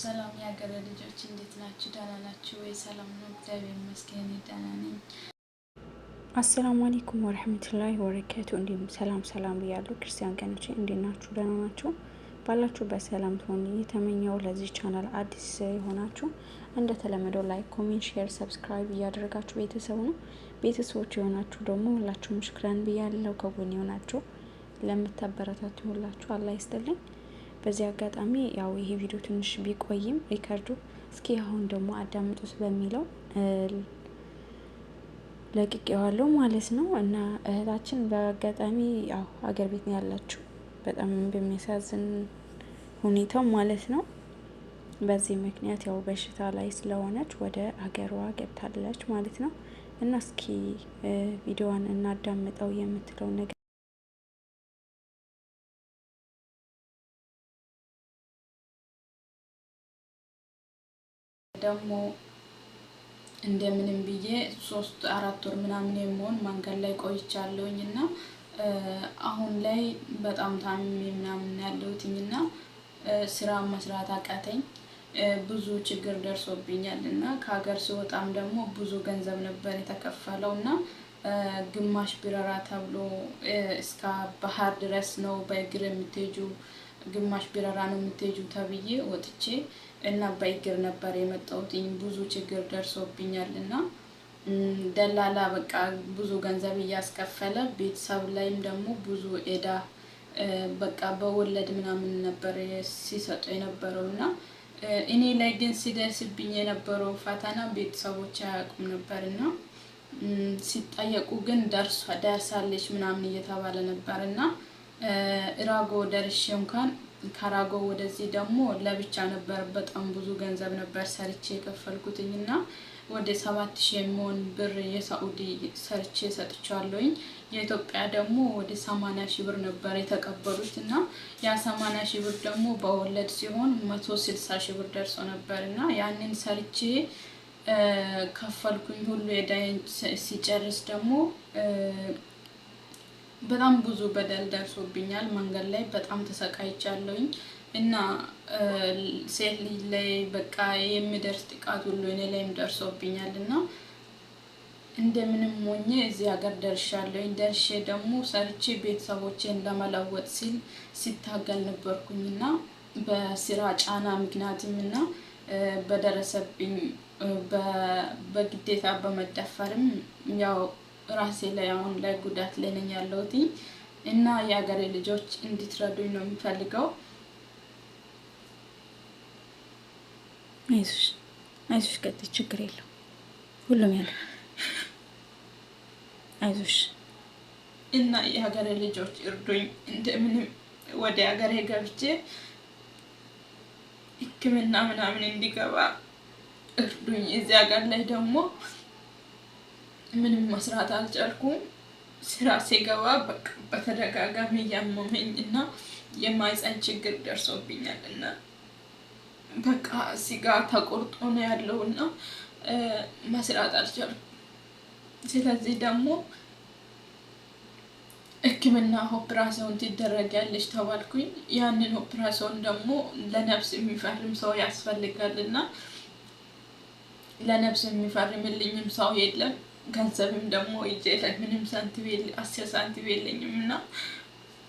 ሰላም የሀገር ልጆች እንዴት ናችሁ? ደህና ናችሁ ወይ? ሰላም ነው፣ እግዚአብሔር ይመስገን ደህና ነኝ። አሰላሙ አለይኩም ወረህመቱላሂ ወበረካቱ። እንዲሁም ሰላም ብያለሁ። ክርስቲያን ገኖቼ እንዴት ናችሁ? ደህና ናችሁ? ባላችሁ በሰላም ትሆኑ የተመኘው። ለዚህ ቻናል አዲስ የሆናችሁ እንደተለመደው ላይክ፣ ኮሜንት፣ ሼር፣ ሰብስክራይብ እያደረጋችሁ ቤተሰቦች የሆናችሁ ደግሞ ሁላችሁም ሽክራን ብያለሁ። ከጎን የሆናችሁ ለምታበረታቱ ሁላችሁ አላህ ይስጥልኝ። በዚህ አጋጣሚ ያው ይሄ ቪዲዮ ትንሽ ቢቆይም ሪከርዱ እስኪ አሁን ደግሞ አዳምጡት በሚለው ለቅቄዋለሁ ማለት ነው። እና እህታችን በአጋጣሚ ያው ሀገር ቤት ነው ያላችሁ፣ በጣም በሚያሳዝን ሁኔታው ማለት ነው። በዚህ ምክንያት ያው በሽታ ላይ ስለሆነች ወደ ሀገሯ ገብታለች ማለት ነው። እና እስኪ ቪዲዮዋን እናዳምጠው የምትለው ነገር ደግሞ እንደምንም ብዬ 3-4 ወር ምናምን የሚሆን መንገድ ላይ ቆይቻለሁኝ እና አሁን ላይ በጣም ታምሜ ምናምን ያለሁትኝ እና ስራ መስራት አቃተኝ። ብዙ ችግር ደርሶብኛል እና ከሀገር ሲወጣም ደግሞ ብዙ ገንዘብ ነበር የተከፈለው እና ግማሽ ቢረራ ተብሎ እስከ ባህር ድረስ ነው በእግር የምትሄጁ፣ ግማሽ ቢረራ ነው የምትሄጁ ተብዬ ወጥቼ እና በእግር ነበር የመጣሁት። ብዙ ችግር ደርሶብኛል እና ደላላ በቃ ብዙ ገንዘብ እያስከፈለ ቤተሰብ ላይም ደግሞ ብዙ ኤዳ በቃ በወለድ ምናምን ነበር ሲሰጡ የነበረው እና እኔ ላይ ግን ሲደርስብኝ የነበረው ፈተና ቤተሰቦች አያውቁም ነበር እና ሲጠየቁ ግን ደርሳለች ምናምን እየተባለ ነበር እና ኢራጎ ደርሼ እንኳን ከራጎ ወደዚህ ደግሞ ለብቻ ነበር በጣም ብዙ ገንዘብ ነበር ሰርቼ የከፈልኩትኝ እና ወደ 7000 የሚሆን ብር የሳኡዲ ሰርቼ ሰጥቻለሁኝ። የኢትዮጵያ ደግሞ ወደ 80,000 ብር ነበር የተቀበሉት እና ያ 80,000 ብር ደግሞ በወለድ ሲሆን 160,000 ብር ደርሶ ነበር እና ያንን ሰርቼ ከፈልኩኝ። ሁሉ የዳይን ሲጨርስ ደግሞ በጣም ብዙ በደል ደርሶብኛል። መንገድ ላይ በጣም ተሰቃይቻለሁኝ እና ሴት ልጅ ላይ በቃ የሚደርስ ጥቃት ሁሉ እኔ ላይም ደርሶብኛል እና እንደምንም ሆኜ እዚህ ሀገር ደርሻለሁኝ። ደርሼ ደግሞ ሰርቼ ቤተሰቦቼን ለመለወጥ ሲታገል ነበርኩኝ እና በስራ ጫና ምክንያትም እና በደረሰብኝ በግዴታ በመደፈርም ያው ራሴ ላይ አሁን ላይ ጉዳት ላይ ነኝ ያለሁት እና የሀገሬ ልጆች እንድትረዱኝ ነው የምፈልገው። አይዞሽ ቀጥ ችግር የለው ሁሉም ያለ አይዞሽ እና የሀገሬ ልጆች እርዱኝ። እንደምንም ወደ ሀገሬ ገብቼ ሕክምና ምናምን እንዲገባ እርዱኝ። እዚህ ሀገር ላይ ደግሞ ምንም መስራት አልቻልኩም። ስራ ሲገባ በቃ በተደጋጋሚ እያመመኝ እና የማይፀን ችግር ደርሶብኛል እና በቃ ስጋ ተቆርጦ ነው ያለው እና መስራት አልቻልኩም። ስለዚህ ደግሞ ሕክምና ኦፕራሲዮን ትደረጊያለሽ ተባልኩኝ። ያንን ኦፕራሲዮን ደግሞ ለነፍስ የሚፈርም ሰው ያስፈልጋል እና ለነፍስ የሚፈርምልኝም ሰው የለም። ገንዘብም ደግሞ እጄ ላይ ምንም 10 ሳንቲም የለኝም እና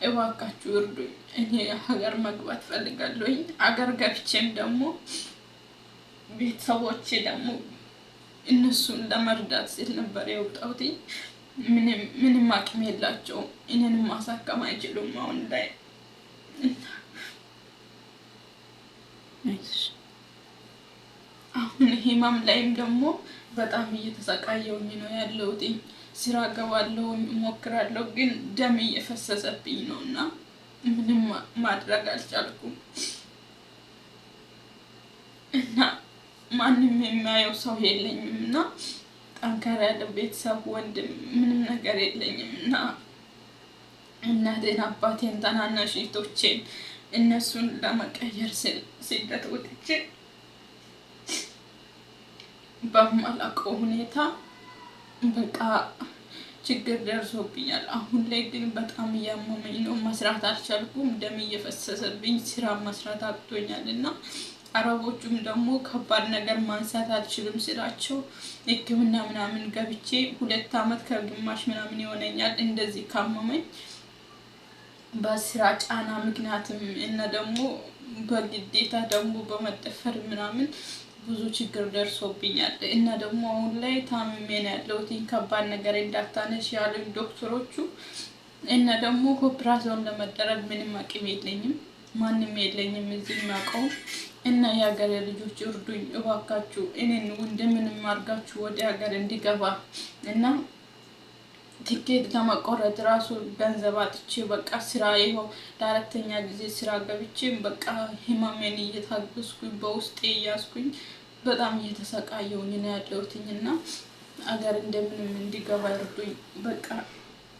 እባካችሁ እርዱኝ። እኔ ሀገር መግባት ፈልጋለሁኝ። ሀገር ገብቼም ደግሞ ቤተሰቦቼ ደግሞ እነሱን ለመርዳት ሲል ነበር የወጣሁት። ምንም አቅም የላቸውም፣ እኔንም ማሳከም አይችሉም አሁን ላይ። አሁን ህመም ላይም ደግሞ በጣም እየተሰቃየሁኝ ነው ያለሁት። ስራ ገባለሁ እሞክራለሁ፣ ግን ደም እየፈሰሰብኝ ነው እና ምንም ማድረግ አልቻልኩም እና ማንም የሚያየው ሰው የለኝም እና ጠንከር ያለ ቤተሰብ ወንድም ምንም ነገር የለኝም እና እናቴን አባቴን ታናናሽ እህቶቼን እነሱን ለመቀየር ስደት ወጥቼ በማላውቀው ሁኔታ በቃ ችግር ደርሶብኛል። አሁን ላይ ግን በጣም እያመመኝ ነው፣ መስራት አልቻልኩም፣ ደም እየፈሰሰብኝ ስራ መስራት አቅቶኛል እና አረቦቹም ደግሞ ከባድ ነገር ማንሳት አልችልም ስላቸው ሕክምና ምናምን ገብቼ 2 አመት ከግማሽ ምናምን ይሆነኛል እንደዚህ ካመመኝ በስራ ጫና ምክንያትም እና ደግሞ በግዴታ ደግሞ በመደፈር ምናምን ብዙ ችግር ደርሶብኛል እና ደግሞ አሁን ላይ ታምሜ ነው ያለሁት። ከባድ ነገር እንዳታነሽ ያሉኝ ዶክተሮቹ እና ደግሞ ኦፕራሲዮን ለመደረግ ምንም አቅም የለኝም፣ ማንም የለኝም እዚህ የሚያውቀው እና የሀገሬ ልጆች እርዱኝ እባካችሁ፣ እኔን እንደምንም አድርጋችሁ ወደ ሀገር እንዲገባ እና ቲኬት ለመቆረጥ ራሱ ገንዘብ አጥቼ በቃ ስራ ይኸው ለአራተኛ ጊዜ ስራ ገብቼ በቃ ህመሜን እየታገስኩኝ በውስጤ እያስኩኝ በጣም እየተሰቃየሁኝ ነው ያለሁትኝ እና አገር እንደምንም እንዲገባ እርዱኝ። በቃ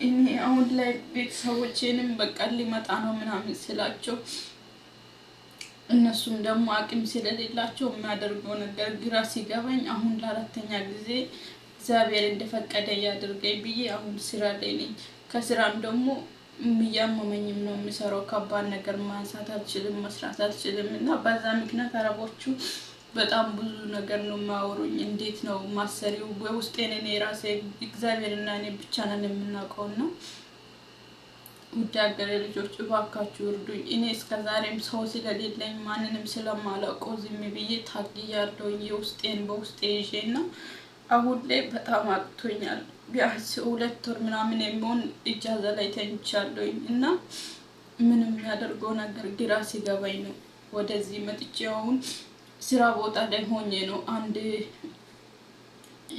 እኔ አሁን ላይ ቤተሰቦቼንም በቃ ሊመጣ ነው ምናምን ስላቸው እነሱም ደግሞ አቅም ስለሌላቸው የሚያደርገው ነገር ግራ ሲገባኝ አሁን ለአራተኛ ጊዜ እግዚአብሔር እንደፈቀደ ያድርገኝ ብዬ አሁን ስራ ላይ ነኝ። ከስራም ደግሞ እያመመኝም ነው የምሰራው። ከባድ ነገር ማንሳት አልችልም፣ መስራት አልችልም እና በዛ ምክንያት አረቦቹ በጣም ብዙ ነገር ነው የማወሩኝ። እንዴት ነው ማሰሪው? በውስጤን እኔ ራሴ እግዚአብሔርና እኔ ብቻ ነን የምናውቀው እና ውድ ሀገሬ ልጆች እባካችሁ እርዱኝ። እኔ እስከዛሬም ሰው ስለሌለኝ ማንንም ስለማላውቀው ዝም ብዬ ታግያለሁ የውስጤን በውስጤ ይዤ እና አሁን ላይ በጣም አቅቶኛል። ቢያንስ 2 ወር ምናምን የሚሆን እጃዛ ላይ ተኝቻለሁኝ እና ምንም የሚያደርገው ነገር ግራ ሲገባኝ ነው ወደዚህ መጥቼ አሁን ስራ ቦታ ላይ ሆኜ ነው አንድ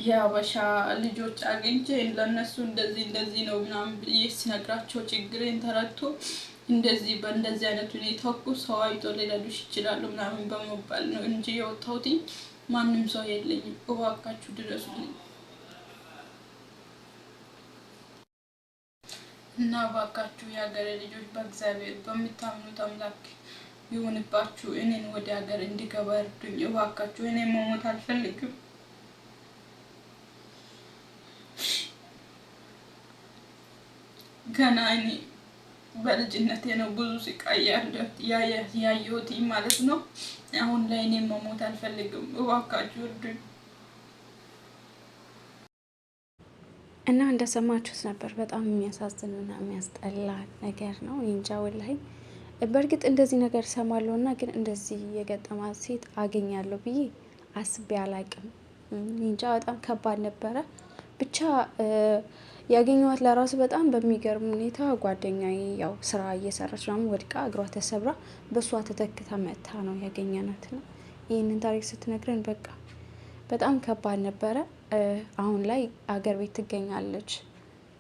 የሀበሻ ልጆች አግኝቼ ለእነሱ እንደዚህ ነው ምናምን ብዬ ስነግራቸው ችግሬን ተረድቶ እንደዚህ በእንደዚህ አይነት ሁኔታ እኮ ሰው አይቶ ሊረዱሽ ይችላሉ ምናምን በመባል ነው እንጂ የወጣሁት ማንም ሰው የለኝም። እባካችሁ ድረሱልኝ እና እባካችሁ የሀገሬ ልጆች በእግዚአብሔር በምታምኑት አምላክ ይሁንባችሁ። እኔን ወደ ሀገር እንዲገባ እርዱኝ እባካችሁ። እኔ መሞት አልፈልግም። ገና እኔ በልጅነቴ ነው ብዙ ስቃይ ያየሁት ማለት ነው። አሁን ላይ እኔ መሞት አልፈልግም። እባካችሁ እርዱኝ። እና እንደሰማችሁት ነበር። በጣም የሚያሳዝንና የሚያስጠላ ነገር ነው። እንጃ ወላሂ። በእርግጥ እንደዚህ ነገር ሰማለሁ እና ግን እንደዚህ የገጠማት ሴት አገኛለሁ ብዬ አስቤ አላቅም። እንጃ በጣም ከባድ ነበረ። ብቻ ያገኘዋት ለራሱ በጣም በሚገርም ሁኔታ ጓደኛዬ ያው ስራ እየሰራች ነው፣ ወድቃ እግሯ ተሰብራ በእሷ ተተክታ መጥታ ነው ያገኘናት ነው። ይህንን ታሪክ ስትነግረን በቃ በጣም ከባድ ነበረ። አሁን ላይ አገር ቤት ትገኛለች።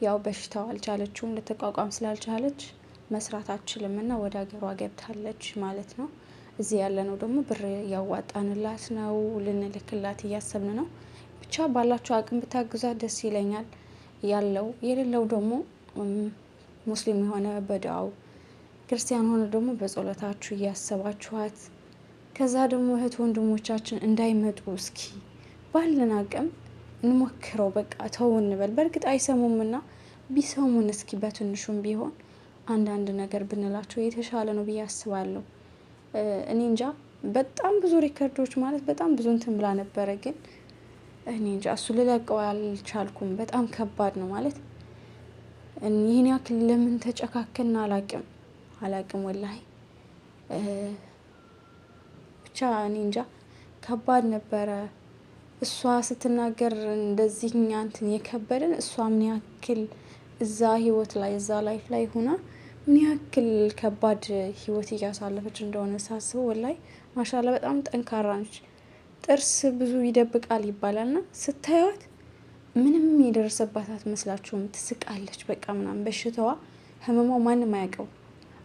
ያው በሽታው አልቻለችውም፣ ልትቋቋም ስላልቻለች መስራት አትችልም እና ወደ ሀገሯ ገብታለች ማለት ነው። እዚህ ያለነው ደግሞ ብር ያዋጣንላት ነው፣ ልንልክላት እያሰብን ነው። ብቻ ባላችሁ አቅም ብታግዛት ደስ ይለኛል። ያለው የሌለው ደግሞ ሙስሊም የሆነ በዱዓው፣ ክርስቲያን ሆነ ደግሞ በጸሎታችሁ እያሰባችኋት፣ ከዛ ደግሞ እህት ወንድሞቻችን እንዳይመጡ እስኪ ባለን አቅም እንሞክረው። በቃ ተው እንበል። በእርግጥ አይሰሙምና ቢሰሙን እስኪ በትንሹም ቢሆን አንዳንድ ነገር ብንላቸው የተሻለ ነው ብዬ አስባለሁ። እኔ እንጃ በጣም ብዙ ሪከርዶች ማለት በጣም ብዙ እንትን ብላ ነበረ፣ ግን እኔ እንጃ እሱ ልለቀው አልቻልኩም። በጣም ከባድ ነው ማለት ይህን ያክል ለምን ተጨካከና አላቅም ወላሂ። ብቻ እኔ እንጃ ከባድ ነበረ። እሷ ስትናገር እንደዚህ እኛ እንትን የከበደን እሷ ምን ያክል እዛ ህይወት ላይ እዛ ላይፍ ላይ ሆና ምን ያክል ከባድ ህይወት እያሳለፈች እንደሆነ ሳስበው ወላይ ማሻላ በጣም ጠንካራ ነች። ጥርስ ብዙ ይደብቃል ይባላልና ስታዩት ምንም የደረሰባት አትመስላችሁም። ትስቃለች በቃ ምናምን። በሽታዋ ህመሟ ማንም አያውቀው።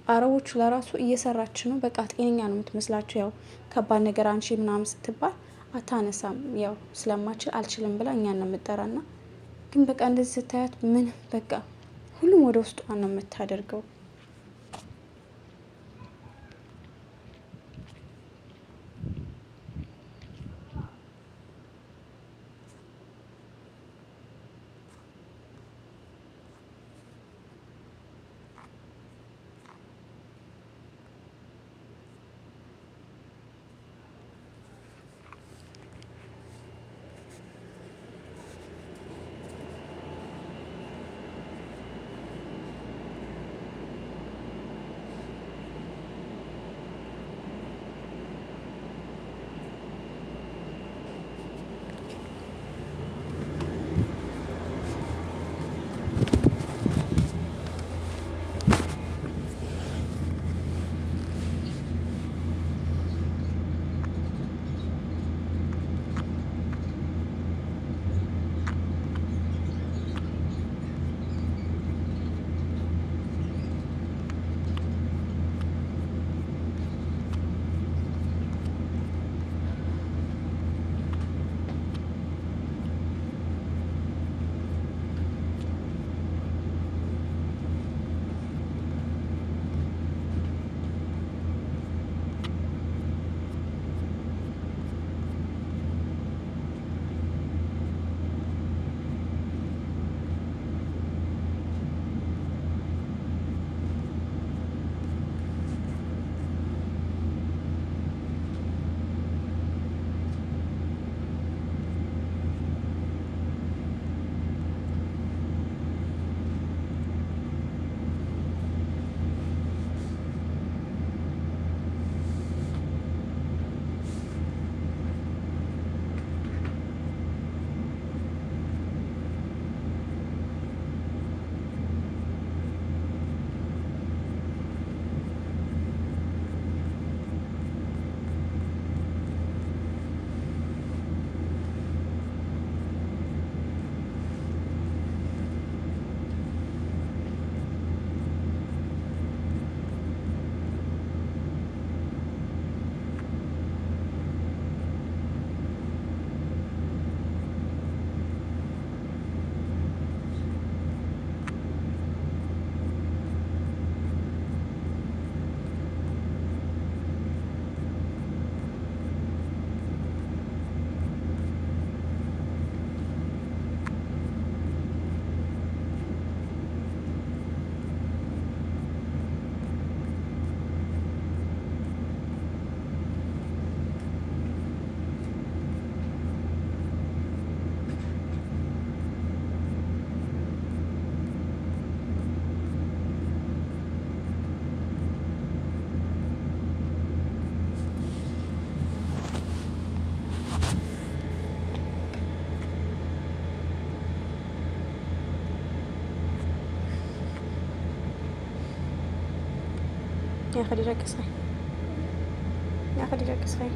አረቦቹ ለራሱ እየሰራች ነው በቃ ጤነኛ ነው የምትመስላቸው። ያው ከባድ ነገር አንሺ ምናምን ስትባል አታነሳም። ያው ስለማችል አልችልም ብላ እኛን ነው የምጠራና፣ ግን በቃ እንደዚህ ስታያት ምን በቃ ሁሉም ወደ ውስጧ ነው የምታደርገው። يا خديجة قصري، يا خديجة قصري.